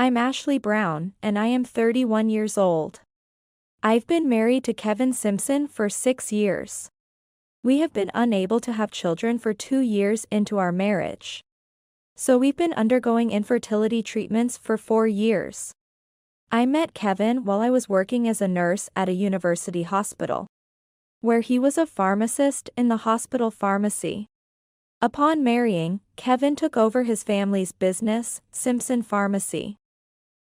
I'm Ashley Brown, and I am 31 years old. I've been married to Kevin Simpson for 6 years. We have been unable to have children for 2 years into our marriage. So we've been undergoing infertility treatments for 4 years. I met Kevin while I was working as a nurse at a university hospital, where he was a pharmacist in the hospital pharmacy. Upon marrying, Kevin took over his family's business, Simpson Pharmacy.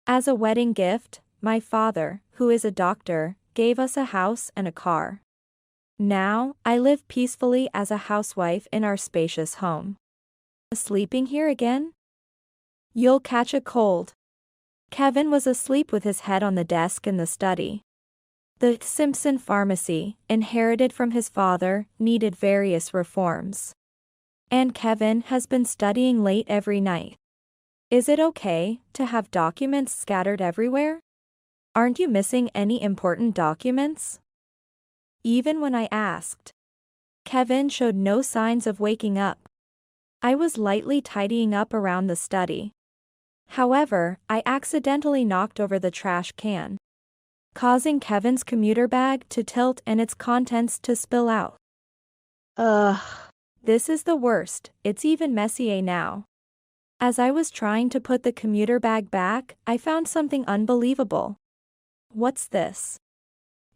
As a wedding gift, my father, who is a doctor, gave us a house and a car. Now, I live peacefully as a housewife in our spacious home. Sleeping here again? You'll catch a cold. Kevin was asleep with his head on the desk in the study. The Simpson Pharmacy, inherited from his father, needed various reforms. And Kevin has been studying late every night. Is it okay to have documents scattered everywhere? Aren't you missing any important documents? Even when I asked, Kevin showed no signs of waking up. I was lightly tidying up around the study. However, I accidentally knocked over the trash can, causing Kevin's commuter bag to tilt and its contents to spill out. Ugh. This is the worst, it's even messier now. As I was trying to put the commuter bag back, I found something unbelievable. What's this?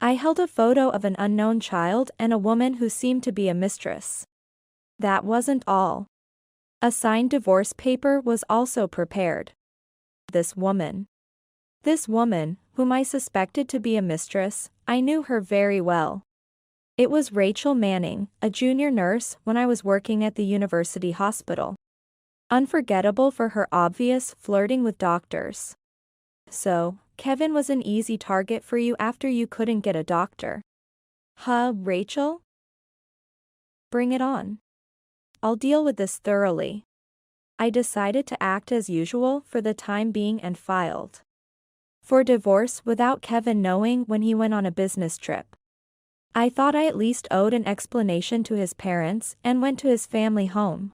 I held a photo of an unknown child and a woman who seemed to be a mistress. That wasn't all. A signed divorce paper was also prepared. This woman, whom I suspected to be a mistress, I knew her very well. It was Rachel Manning, a junior nurse when I was working at the university hospital. Unforgettable for her obvious flirting with doctors. So, Kevin was an easy target for you after you couldn't get a doctor. Huh, Rachel? Bring it on. I'll deal with this thoroughly. I decided to act as usual for the time being and filed for divorce without Kevin knowing when he went on a business trip. I thought I at least owed an explanation to his parents and went to his family home.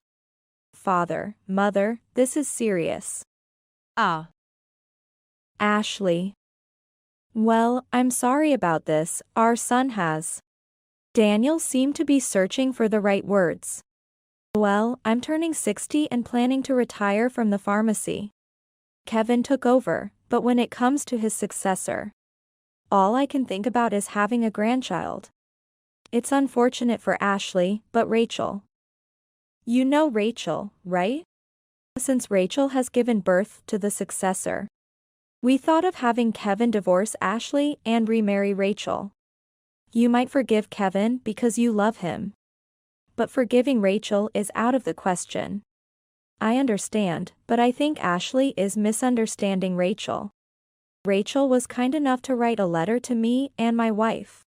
Father, mother, this is serious. Ashley. Well, I'm sorry about this, our son has. Daniel seemed to be searching for the right words. Well, I'm turning 60 and planning to retire from the pharmacy. Kevin took over, but when it comes to his successor, all I can think about is having a grandchild. It's unfortunate for Ashley, but Rachel. You know Rachel, right? Since Rachel has given birth to the successor, we thought of having Kevin divorce Ashley and remarry Rachel. You might forgive Kevin because you love him. But forgiving Rachel is out of the question. I understand, but I think Ashley is misunderstanding Rachel. Rachel was kind enough to write a letter to me and my wife.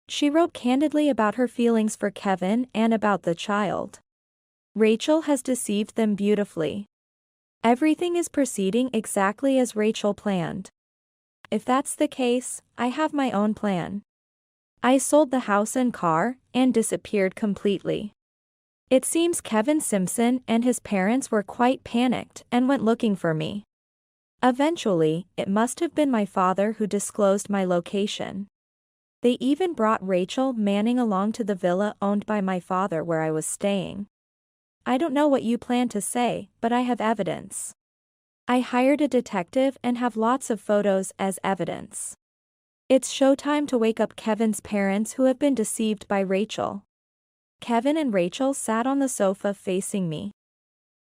She wrote candidly about her feelings for Kevin and about the child. Rachel has deceived them beautifully. Everything is proceeding exactly as Rachel planned. If that's the case, I have my own plan. I sold the house and car and disappeared completely. It seems Kevin Simpson and his parents were quite panicked and went looking for me. Eventually, it must have been my father who disclosed my location. They even brought Rachel Manning along to the villa owned by my father where I was staying. I don't know what you plan to say, but I have evidence. I hired a detective and have lots of photos as evidence. It's showtime to wake up Kevin's parents who have been deceived by Rachel. Kevin and Rachel sat on the sofa facing me,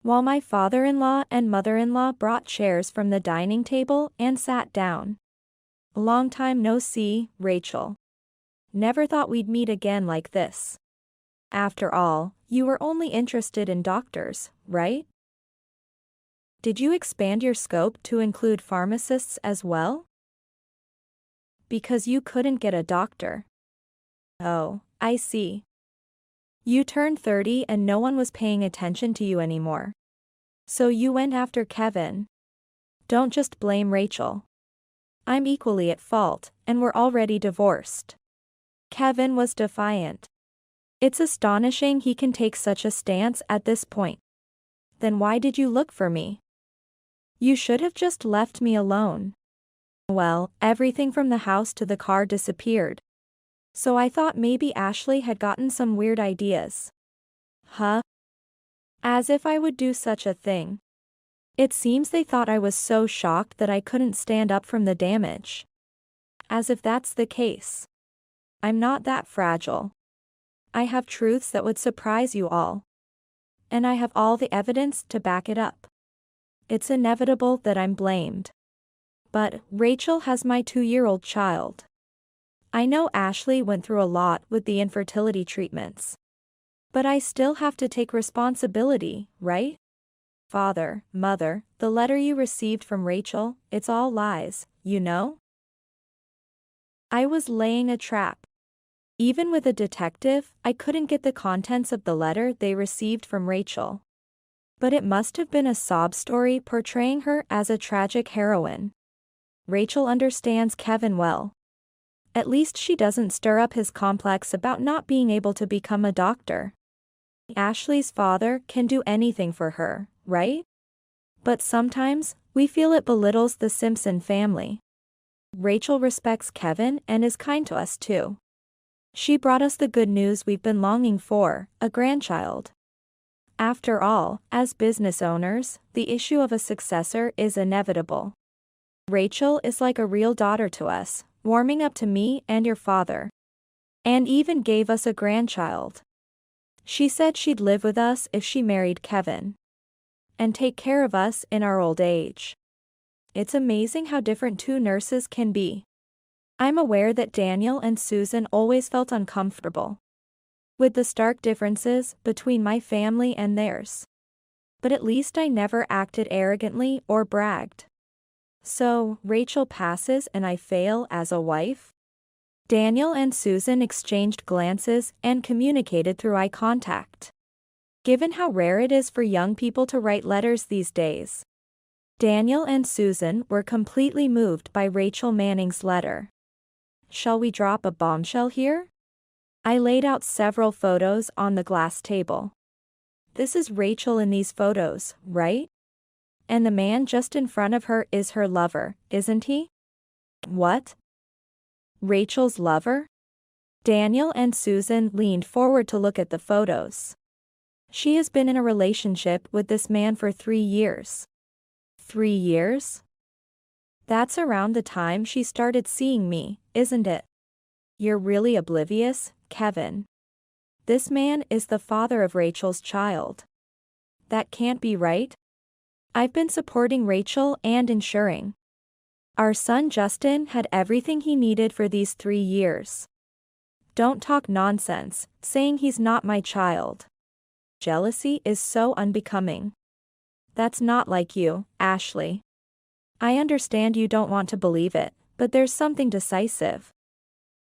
while my father-in-law and mother-in-law brought chairs from the dining table and sat down. Long time no see, Rachel. Never thought we'd meet again like this. After all, you were only interested in doctors, right? Did you expand your scope to include pharmacists as well? Because you couldn't get a doctor. Oh, I see. You turned 30 and no one was paying attention to you anymore. So you went after Kevin. Don't just blame Rachel. I'm equally at fault, and we're already divorced. Kevin was defiant. It's astonishing he can take such a stance at this point. Then why did you look for me? You should have just left me alone. Well, everything from the house to the car disappeared. So I thought maybe Ashley had gotten some weird ideas. Huh? As if I would do such a thing. It seems they thought I was so shocked that I couldn't stand up from the damage. As if that's the case. I'm not that fragile. I have truths that would surprise you all. And I have all the evidence to back it up. It's inevitable that I'm blamed. But Rachel has my 2-year-old child. I know Ashley went through a lot with the infertility treatments. But I still have to take responsibility, right? Father, mother, the letter you received from Rachel, it's all lies, you know? I was laying a trap. Even with a detective, I couldn't get the contents of the letter they received from Rachel. But it must have been a sob story portraying her as a tragic heroine. Rachel understands Kevin well. At least she doesn't stir up his complex about not being able to become a doctor. Ashley's father can do anything for her, right? But sometimes, we feel it belittles the Simpson family. Rachel respects Kevin and is kind to us too. She brought us the good news we've been longing for, a grandchild. After all, as business owners, the issue of a successor is inevitable. Rachel is like a real daughter to us, warming up to me and your father. And even gave us a grandchild. She said she'd live with us if she married Kevin. And take care of us in our old age. It's amazing how different two nurses can be. I'm aware that Daniel and Susan always felt uncomfortable with the stark differences between my family and theirs. But at least I never acted arrogantly or bragged. So, Rachel passes and I fail as a wife? Daniel and Susan exchanged glances and communicated through eye contact. Given how rare it is for young people to write letters these days, Daniel and Susan were completely moved by Rachel Manning's letter. Shall we drop a bombshell here? I laid out several photos on the glass table. This is Rachel in these photos, right? And the man just in front of her is her lover, isn't he? What? Rachel's lover? Daniel and Susan leaned forward to look at the photos. She has been in a relationship with this man for 3 years. 3 years? That's around the time she started seeing me, isn't it? You're really oblivious, Kevin. This man is the father of Rachel's child. That can't be right. I've been supporting Rachel and ensuring our son Justin had everything he needed for these 3 years. Don't talk nonsense, saying he's not my child. Jealousy is so unbecoming. That's not like you, Ashley. I understand you don't want to believe it, but there's something decisive.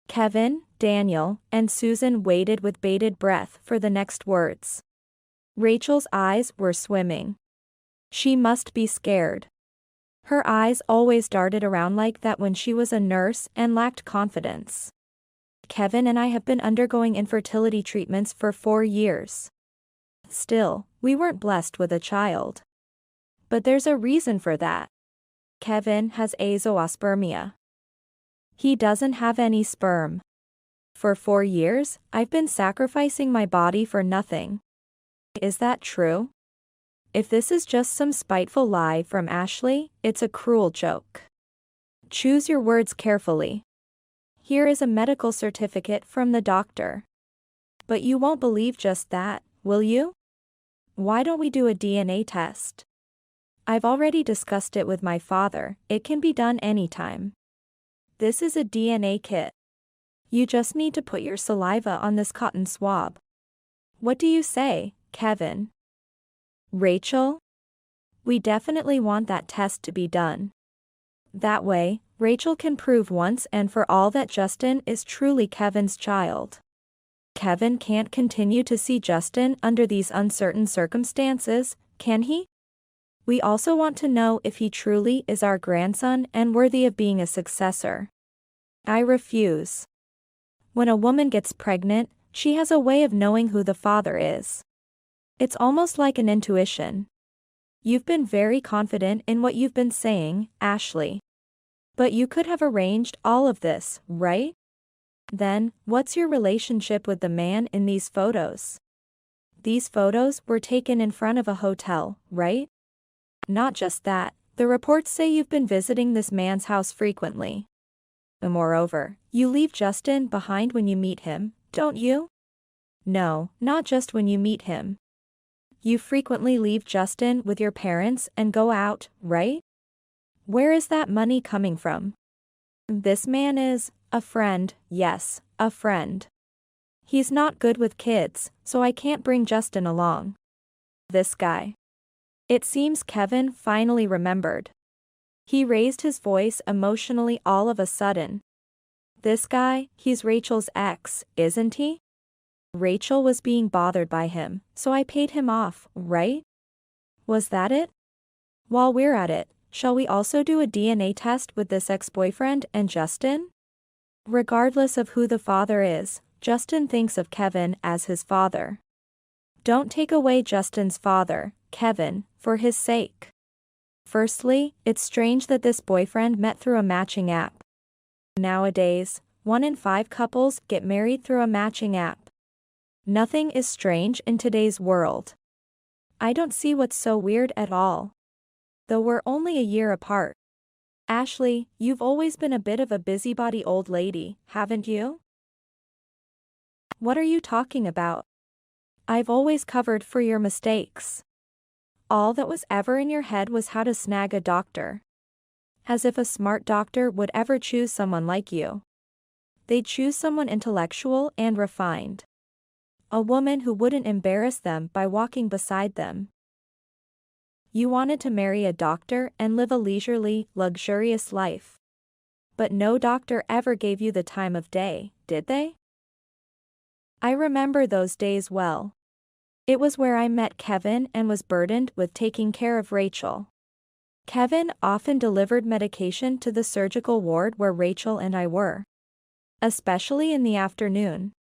Kevin, Daniel, and Susan waited with bated breath for the next words. Rachel's eyes were swimming. She must be scared. Her eyes always darted around like that when she was a nurse and lacked confidence. Kevin and I have been undergoing infertility treatments for 4 years. Still, we weren't blessed with a child. But there's a reason for that. Kevin has azoospermia. He doesn't have any sperm. For 4 years, I've been sacrificing my body for nothing. Is that true? If this is just some spiteful lie from Ashley, it's a cruel joke. Choose your words carefully. Here is a medical certificate from the doctor. But you won't believe just that, will you? Why don't we do a DNA test? I've already discussed it with my father, it can be done anytime. This is a DNA kit. You just need to put your saliva on this cotton swab. What do you say, Kevin? Rachel? We definitely want that test to be done. That way, Rachel can prove once and for all that Justin is truly Kevin's child. Kevin can't continue to see Justin under these uncertain circumstances, can he? We also want to know if he truly is our grandson and worthy of being a successor. I refuse. When a woman gets pregnant, she has a way of knowing who the father is. It's almost like an intuition. You've been very confident in what you've been saying, Ashley. But you could have arranged all of this, right? Then, what's your relationship with the man in these photos? These photos were taken in front of a hotel, right? Not just that, the reports say you've been visiting this man's house frequently. And moreover, you leave Justin behind when you meet him, don't you? No, not just when you meet him. You frequently leave Justin with your parents and go out, right? Where is that money coming from? This man is a friend, yes, a friend. He's not good with kids, so I can't bring Justin along. This guy. It seems Kevin finally remembered. He raised his voice emotionally all of a sudden. This guy, he's Rachel's ex, isn't he? Rachel was being bothered by him, so I paid him off, right? Was that it? While we're at it, shall we also do a DNA test with this ex-boyfriend and Justin? Regardless of who the father is, Justin thinks of Kevin as his father. Don't take away Justin's father, Kevin, for his sake. Firstly, it's strange that this boyfriend met through a matching app. Nowadays, 1 in 5 couples get married through a matching app. Nothing is strange in today's world. I don't see what's so weird at all. Though we're only a year apart. Ashley, you've always been a bit of a busybody old lady, haven't you? What are you talking about? I've always covered for your mistakes. All that was ever in your head was how to snag a doctor. As if a smart doctor would ever choose someone like you. They'd choose someone intellectual and refined. A woman who wouldn't embarrass them by walking beside them. You wanted to marry a doctor and live a leisurely, luxurious life. But no doctor ever gave you the time of day, did they? I remember those days well. It was where I met Kevin and was burdened with taking care of Rachel. Kevin often delivered medication to the surgical ward where Rachel and I were. Especially in the afternoon.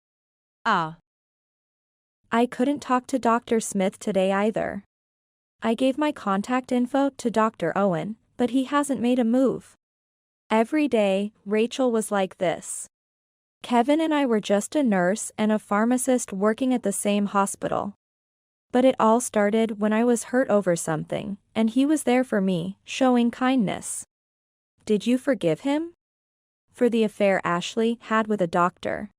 I couldn't talk to Dr. Smith today either. I gave my contact info to Dr. Owen, but he hasn't made a move. Every day, Rachel was like this. Kevin and I were just a nurse and a pharmacist working at the same hospital. But it all started when I was hurt over something, and he was there for me, showing kindness. Did you forgive him? For the affair Ashley had with a doctor.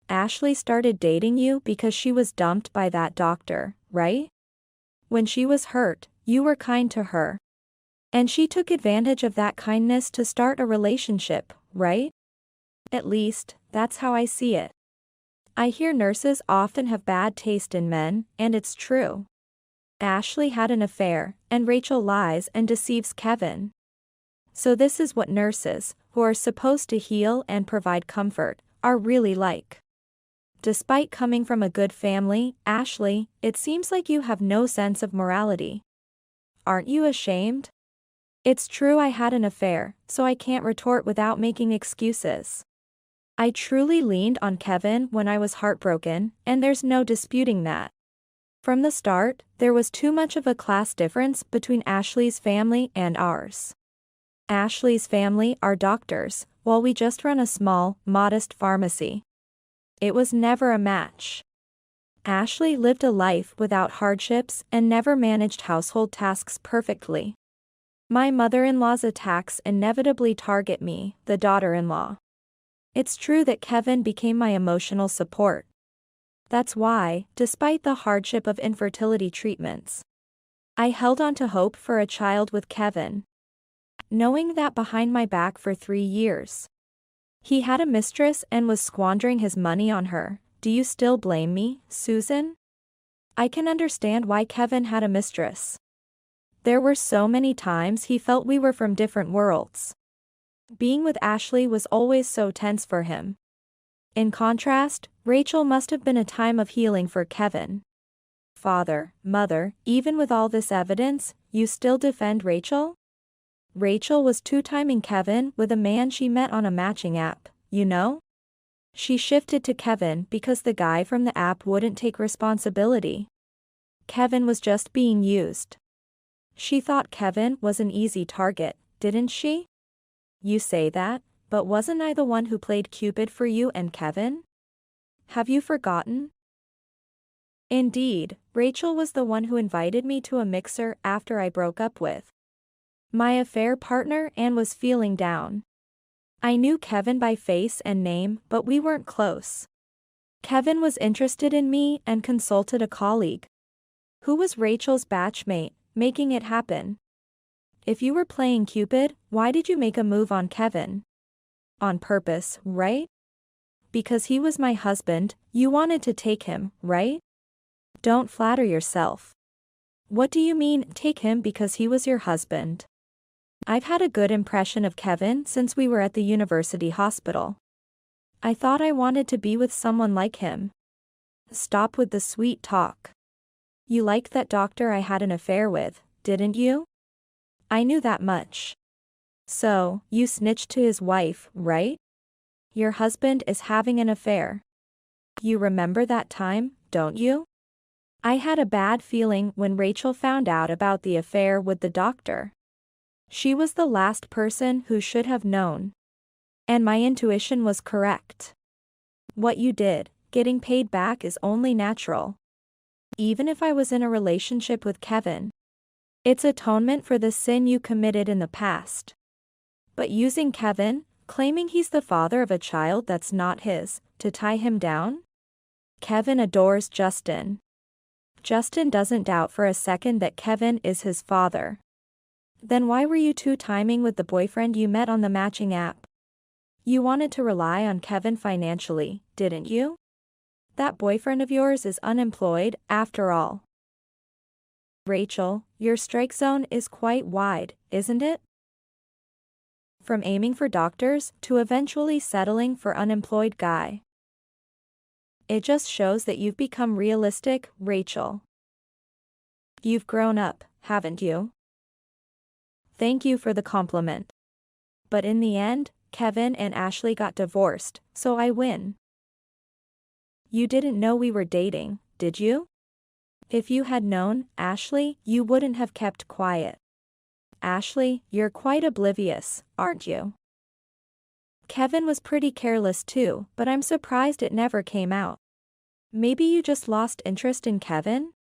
Ashley started dating you because she was dumped by that doctor, right? When she was hurt, you were kind to her. And she took advantage of that kindness to start a relationship, right? At least, that's how I see it. I hear nurses often have bad taste in men, and it's true. Ashley had an affair, and Rachel lies and deceives Kevin. So this is what nurses, who are supposed to heal and provide comfort, are really like. Despite coming from a good family, Ashley, it seems like you have no sense of morality. Aren't you ashamed? It's true I had an affair, so I can't retort without making excuses. I truly leaned on Kevin when I was heartbroken, and there's no disputing that. From the start, there was too much of a class difference between Ashley's family and ours. Ashley's family are doctors, while we just run a small, modest pharmacy. It was never a match. Ashley lived a life without hardships and never managed household tasks perfectly. My mother-in-law's attacks inevitably target me, the daughter-in-law. It's true that Kevin became my emotional support. That's why, despite the hardship of infertility treatments, I held on to hope for a child with Kevin. Knowing that behind my back for 3 years, he had a mistress and was squandering his money on her, do you still blame me, Susan? I can understand why Kevin had a mistress. There were so many times he felt we were from different worlds. Being with Ashley was always so tense for him. In contrast, Rachel must have been a time of healing for Kevin. Father, mother, even with all this evidence, you still defend Rachel? Rachel was two-timing Kevin with a man she met on a matching app, you know? She shifted to Kevin because the guy from the app wouldn't take responsibility. Kevin was just being used. She thought Kevin was an easy target, didn't she? You say that, but wasn't I the one who played Cupid for you and Kevin? Have you forgotten? Indeed, Rachel was the one who invited me to a mixer after I broke up with my affair partner and was feeling down. I knew Kevin by face and name, but we weren't close. Kevin was interested in me and consulted a colleague, who was Rachel's batchmate, making it happen. If you were playing Cupid, why did you make a move on Kevin? On purpose, right? Because he was my husband, you wanted to take him, right? Don't flatter yourself. What do you mean, take him because he was your husband? I've had a good impression of Kevin since we were at the university hospital. I thought I wanted to be with someone like him. Stop with the sweet talk. You liked that doctor I had an affair with, didn't you? I knew that much. So, you snitched to his wife, right? Your husband is having an affair. You remember that time, don't you? I had a bad feeling when Rachel found out about the affair with the doctor. She was the last person who should have known. And my intuition was correct. What you did, getting paid back is only natural. Even if I was in a relationship with Kevin, it's atonement for the sin you committed in the past. But using Kevin, claiming he's the father of a child that's not his, to tie him down? Kevin adores Justin. Justin doesn't doubt for a second that Kevin is his father. Then why were you two timing with the boyfriend you met on the matching app? You wanted to rely on Kevin financially, didn't you? That boyfriend of yours is unemployed, after all. Rachel, your strike zone is quite wide, isn't it? From aiming for doctors to eventually settling for unemployed guy. It just shows that you've become realistic, Rachel. You've grown up, haven't you? Thank you for the compliment. But in the end, Kevin and Ashley got divorced, so I win. You didn't know we were dating, did you? If you had known, Ashley, you wouldn't have kept quiet. Ashley, you're quite oblivious, aren't you? Kevin was pretty careless too, but I'm surprised it never came out. Maybe you just lost interest in Kevin?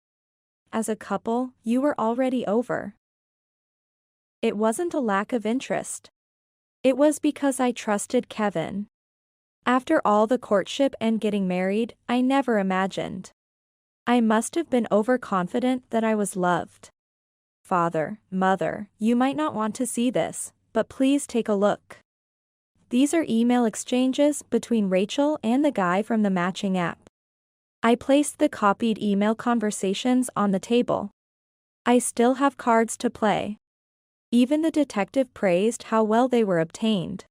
As a couple, you were already over. It wasn't a lack of interest. It was because I trusted Kevin. After all the courtship and getting married, I never imagined. I must have been overconfident that I was loved. Father, mother, you might not want to see this, but please take a look. These are email exchanges between Rachel and the guy from the matching app. I placed the copied email conversations on the table. I still have cards to play. Even the detective praised how well they were obtained.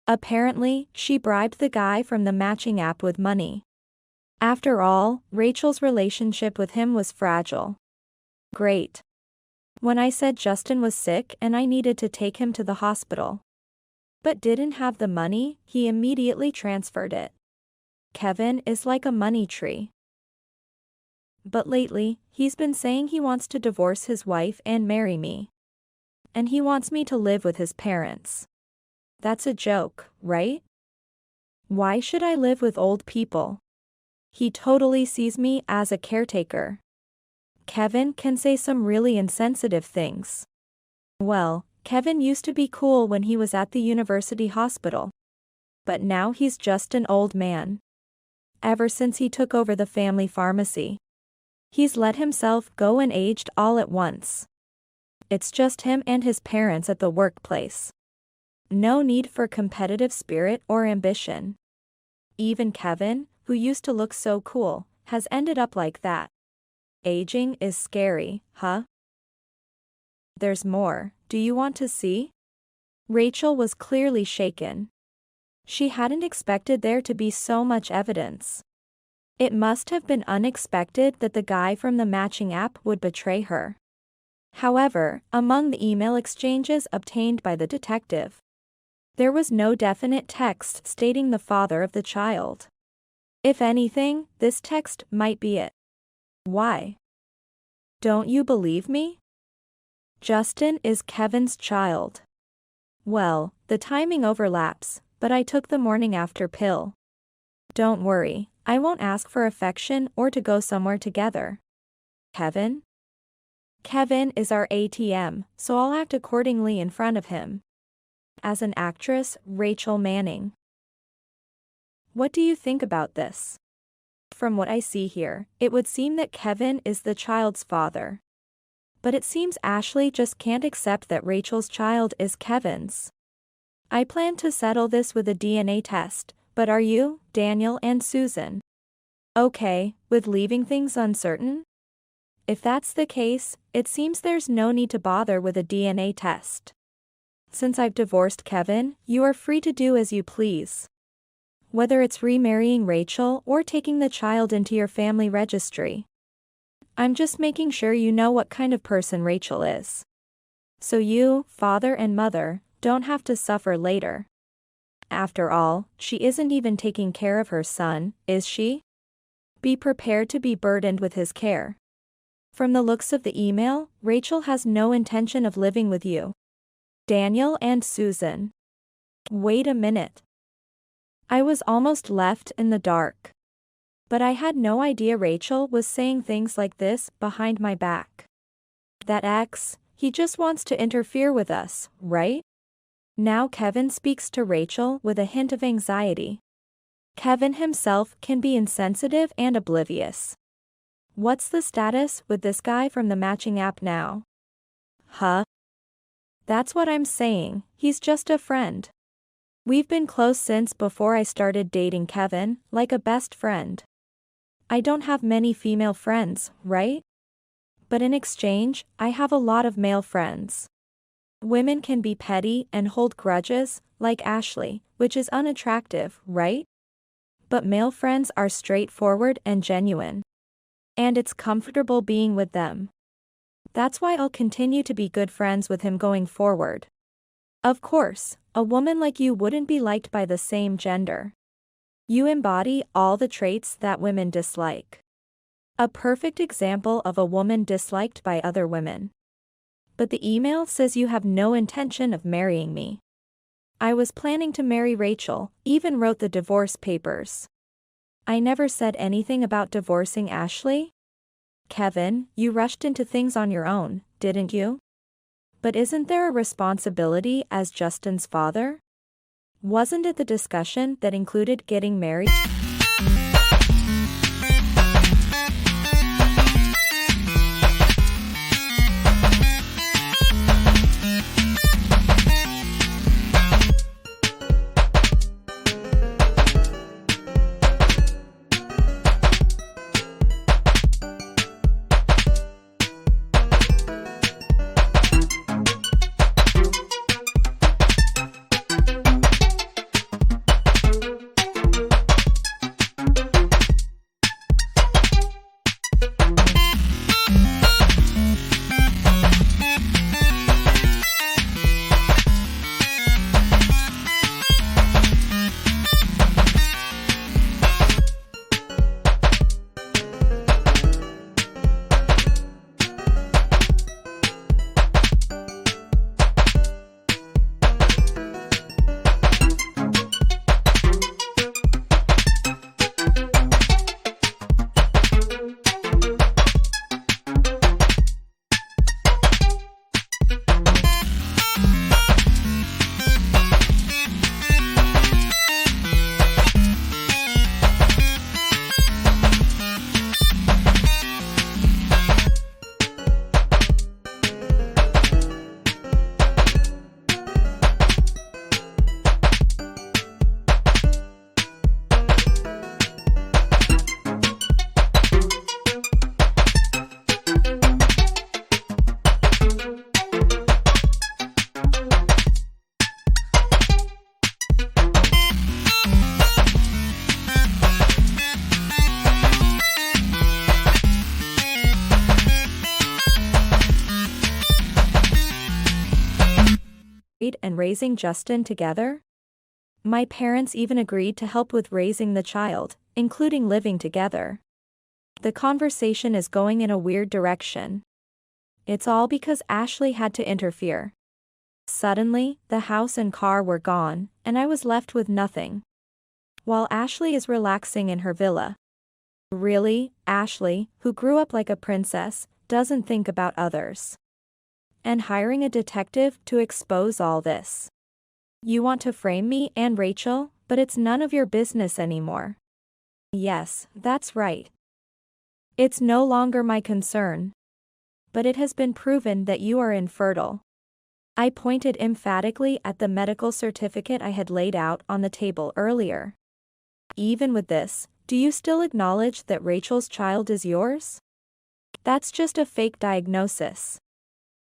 Apparently, she bribed the guy from the matching app with money. After all, Rachel's relationship with him was fragile. Great. When I said Justin was sick and I needed to take him to the hospital, but didn't have the money, he immediately transferred it. Kevin is like a money tree. But lately, he's been saying he wants to divorce his wife and marry me. And he wants me to live with his parents. That's a joke, right? Why should I live with old people? He totally sees me as a caretaker. Kevin can say some really insensitive things. Well, Kevin used to be cool when he was at the university hospital. But now he's just an old man. Ever since he took over the family pharmacy, he's let himself go and aged all at once. It's just him and his parents at the workplace. No need for competitive spirit or ambition. Even Kevin, who used to look so cool, has ended up like that. Aging is scary, huh? There's more, do you want to see? Rachel was clearly shaken. She hadn't expected there to be so much evidence. It must have been unexpected that the guy from the matching app would betray her. However, among the email exchanges obtained by the detective, there was no definite text stating the father of the child. If anything, this text might be it. Why? Don't you believe me? Justin is Kevin's child. Well, the timing overlaps, but I took the morning after pill. Don't worry, I won't ask for affection or to go somewhere together. Kevin? Kevin is our ATM, so I'll act accordingly in front of him. As an actress, Rachel Manning. What do you think about this? From what I see here, it would seem that Kevin is the child's father. But it seems Ashley just can't accept that Rachel's child is Kevin's. I plan to settle this with a DNA test, but are you, Daniel and Susan, okay with leaving things uncertain? If that's the case, it seems there's no need to bother with a DNA test. Since I've divorced Kevin, you are free to do as you please. Whether it's remarrying Rachel or taking the child into your family registry. I'm just making sure you know what kind of person Rachel is. So you, father and mother, don't have to suffer later. After all, she isn't even taking care of her son, is she? Be prepared to be burdened with his care. From the looks of the email, Rachel has no intention of living with you. Daniel and Susan. Wait a minute. I was almost left in the dark. But I had no idea Rachel was saying things like this behind my back. That ex, he just wants to interfere with us, right? Now Kevin speaks to Rachel with a hint of anxiety. Kevin himself can be insensitive and oblivious. What's the status with this guy from the matching app now? Huh? That's what I'm saying, he's just a friend. We've been close since before I started dating Kevin, like a best friend. I don't have many female friends, right? But in exchange, I have a lot of male friends. Women can be petty and hold grudges, like Ashley, which is unattractive, right? But male friends are straightforward and genuine. And it's comfortable being with them. That's why I'll continue to be good friends with him going forward. Of course, a woman like you wouldn't be liked by the same gender. You embody all the traits that women dislike. A perfect example of a woman disliked by other women. But the email says you have no intention of marrying me. I was planning to marry Rachel, even wrote the divorce papers. I never said anything about divorcing Ashley. Kevin, you rushed into things on your own, didn't you? But isn't there a responsibility as Justin's father? Wasn't it the discussion that included getting married? And raising Justin together? My parents even agreed to help with raising the child, including living together. The conversation is going in a weird direction. It's all because Ashley had to interfere. Suddenly, the house and car were gone, and I was left with nothing. While Ashley is relaxing in her villa. Really, Ashley, who grew up like a princess, doesn't think about others. And hiring a detective to expose all this. You want to frame me and Rachel, but it's none of your business anymore. Yes, that's right. It's no longer my concern. But it has been proven that you are infertile. I pointed emphatically at the medical certificate I had laid out on the table earlier. Even with this, do you still acknowledge that Rachel's child is yours? That's just a fake diagnosis.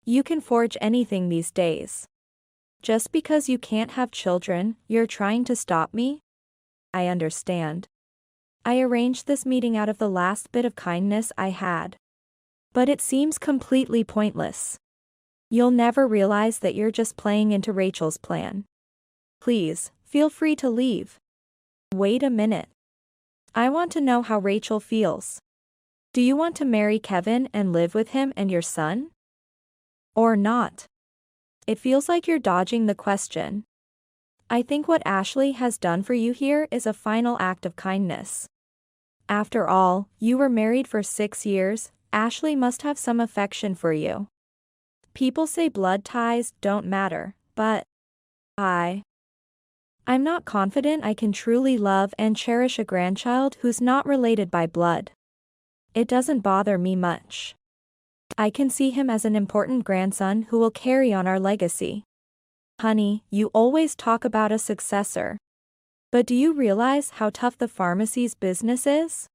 You can forge anything these days. Just because you can't have children, you're trying to stop me? I understand. I arranged this meeting out of the last bit of kindness I had. But it seems completely pointless. You'll never realize that you're just playing into Rachel's plan. Please, feel free to leave. Wait a minute. I want to know how Rachel feels. Do you want to marry Kevin and live with him and your son? Or not? It feels like you're dodging the question. I think what Ashley has done for you here is a final act of kindness. After all, you were married for 6 years, Ashley must have some affection for you. People say blood ties don't matter, but I'm not confident I can truly love and cherish a grandchild who's not related by blood. It doesn't bother me much. I can see him as an important grandson who will carry on our legacy. Honey, you always talk about a successor. But do you realize how tough the pharmacy's business is?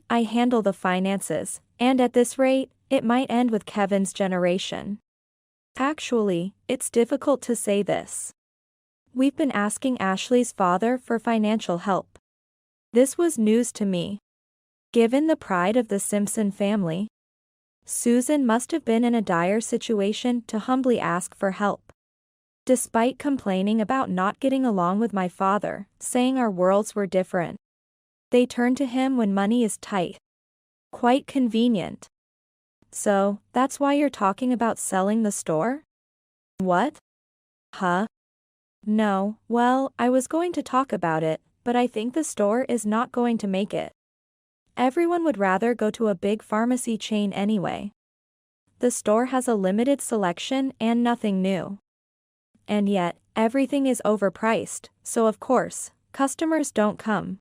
I handle the finances, and at this rate, it might end with Kevin's generation. Actually, it's difficult to say this. We've been asking Ashley's father for financial help. This was news to me. Given the pride of the Simpson family, Susan must have been in a dire situation to humbly ask for help. Despite complaining about not getting along with my father, saying our worlds were different, they turn to him when money is tight. Quite convenient. So, that's why you're talking about selling the store? What? Huh? No, well, I was going to talk about it, but I think the store is not going to make it. Everyone would rather go to a big pharmacy chain anyway. The store has a limited selection and nothing new. And yet, everything is overpriced, so of course, customers don't come.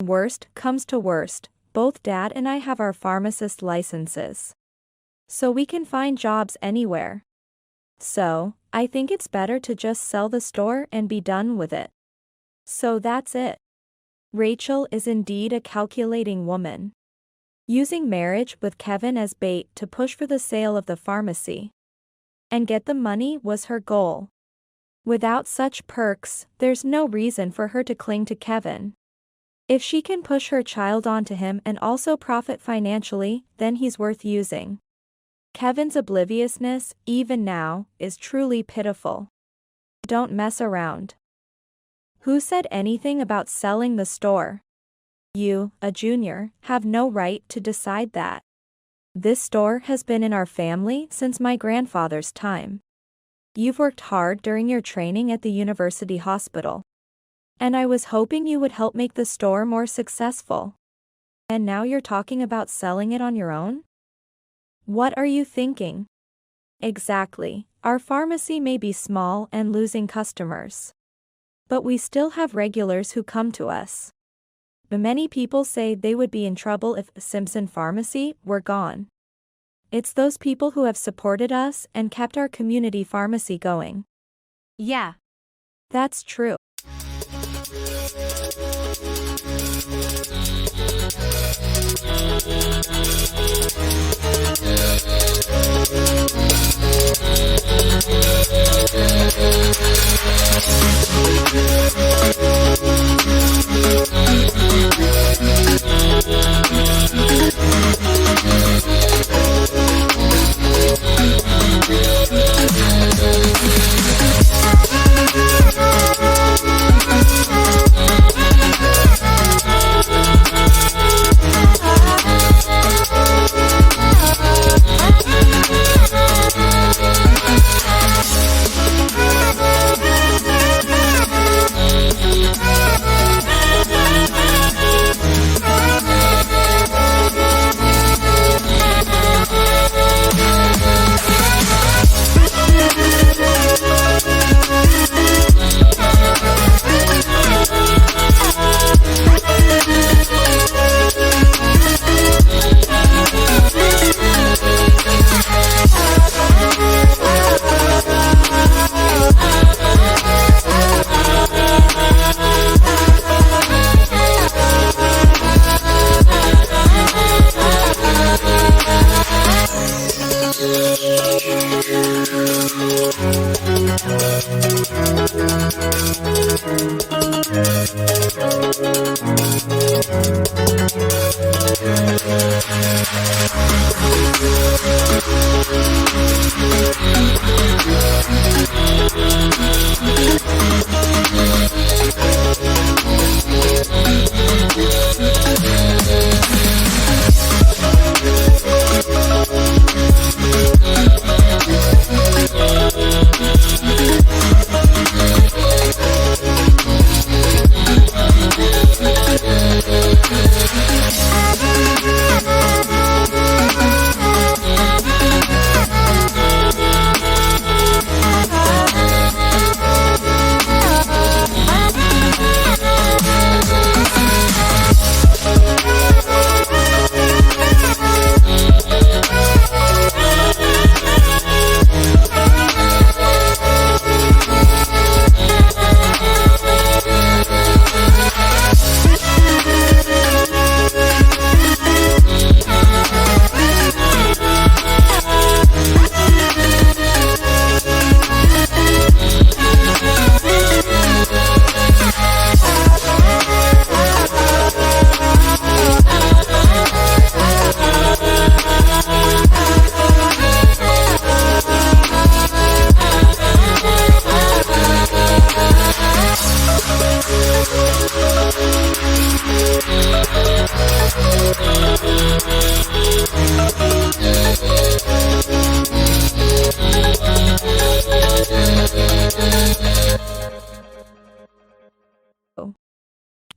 Worst comes to worst, both Dad and I have our pharmacist licenses. So we can find jobs anywhere. So, I think it's better to just sell the store and be done with it. So that's it. Rachel is indeed a calculating woman. Using marriage with Kevin as bait to push for the sale of the pharmacy. And get the money was her goal. Without such perks, there's no reason for her to cling to Kevin. If she can push her child onto him and also profit financially, then he's worth using. Kevin's obliviousness, even now, is truly pitiful. Don't mess around. Who said anything about selling the store? You, a junior, have no right to decide that. This store has been in our family since my grandfather's time. You've worked hard during your training at the university hospital. And I was hoping you would help make the store more successful. And now you're talking about selling it on your own? What are you thinking? Exactly, our pharmacy may be small and losing customers. But we still have regulars who come to us. Many people say they would be in trouble if Simpson Pharmacy were gone. It's those people who have supported us and kept our community pharmacy going. Yeah. That's true.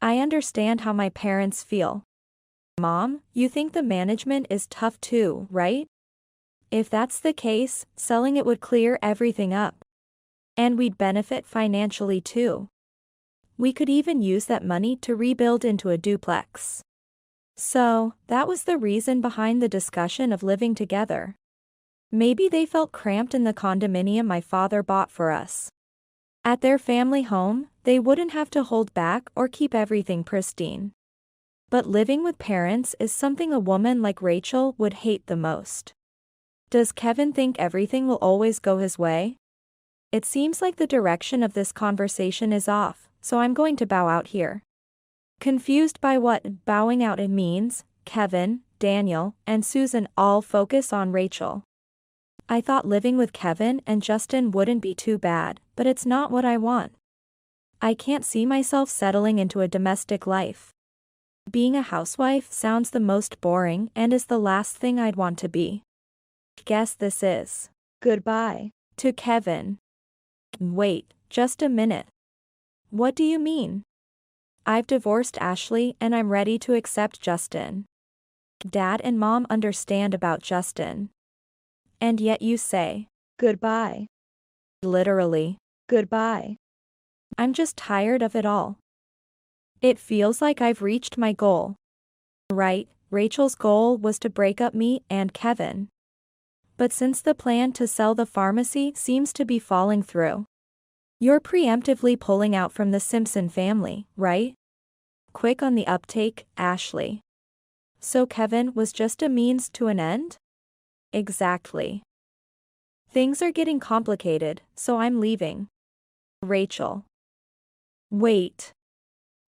I understand how my parents feel. Mom, you think the management is tough too, right? If that's the case, selling it would clear everything up. And we'd benefit financially too. We could even use that money to rebuild into a duplex. So, that was the reason behind the discussion of living together. Maybe they felt cramped in the condominium my father bought for us. At their family home, they wouldn't have to hold back or keep everything pristine. But living with parents is something a woman like Rachel would hate the most. Does Kevin think everything will always go his way? It seems like the direction of this conversation is off, so I'm going to bow out here. Confused by what bowing out it means, Kevin, Daniel, and Susan all focus on Rachel. I thought living with Kevin and Justin wouldn't be too bad, but it's not what I want. I can't see myself settling into a domestic life. Being a housewife sounds the most boring and is the last thing I'd want to be. Guess this is goodbye to Kevin. Wait, just a minute. What do you mean? I've divorced Ashley and I'm ready to accept Justin. Dad and Mom understand about Justin. And yet you say goodbye. Literally, goodbye. I'm just tired of it all. It feels like I've reached my goal. Right, Rachel's goal was to break up me and Kevin. But since the plan to sell the pharmacy seems to be falling through, you're preemptively pulling out from the Simpson family, right? Quick on the uptake, Ashley. So Kevin was just a means to an end? Exactly. Things are getting complicated, so I'm leaving. Rachel. Wait.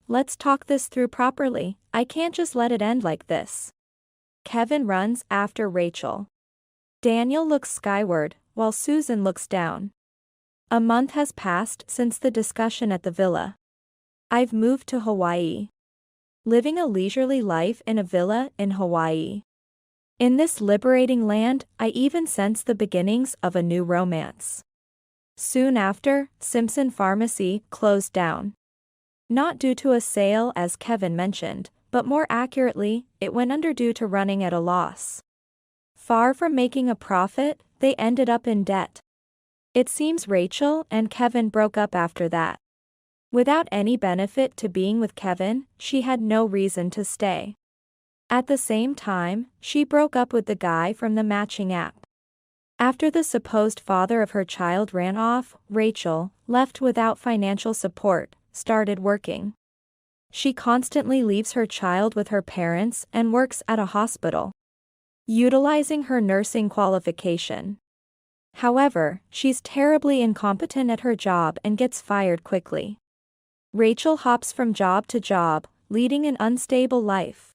Let's talk this through properly. I can't just let it end like this. Kevin runs after Rachel. Daniel looks skyward, while Susan looks down. A month has passed since the discussion at the villa. I've moved to Hawaii. Living a leisurely life in a villa in Hawaii. In this liberating land, I even sense the beginnings of a new romance. Soon after, Simpson Pharmacy closed down. Not due to a sale as Kevin mentioned, but more accurately, it went under due to running at a loss. Far from making a profit, they ended up in debt. It seems Rachel and Kevin broke up after that. Without any benefit to being with Kevin, she had no reason to stay. At the same time, she broke up with the guy from the matching app. After the supposed father of her child ran off, Rachel, left without financial support, started working. She constantly leaves her child with her parents and works at a hospital. Utilizing her nursing qualification. However, she's terribly incompetent at her job and gets fired quickly. Rachel hops from job to job, leading an unstable life.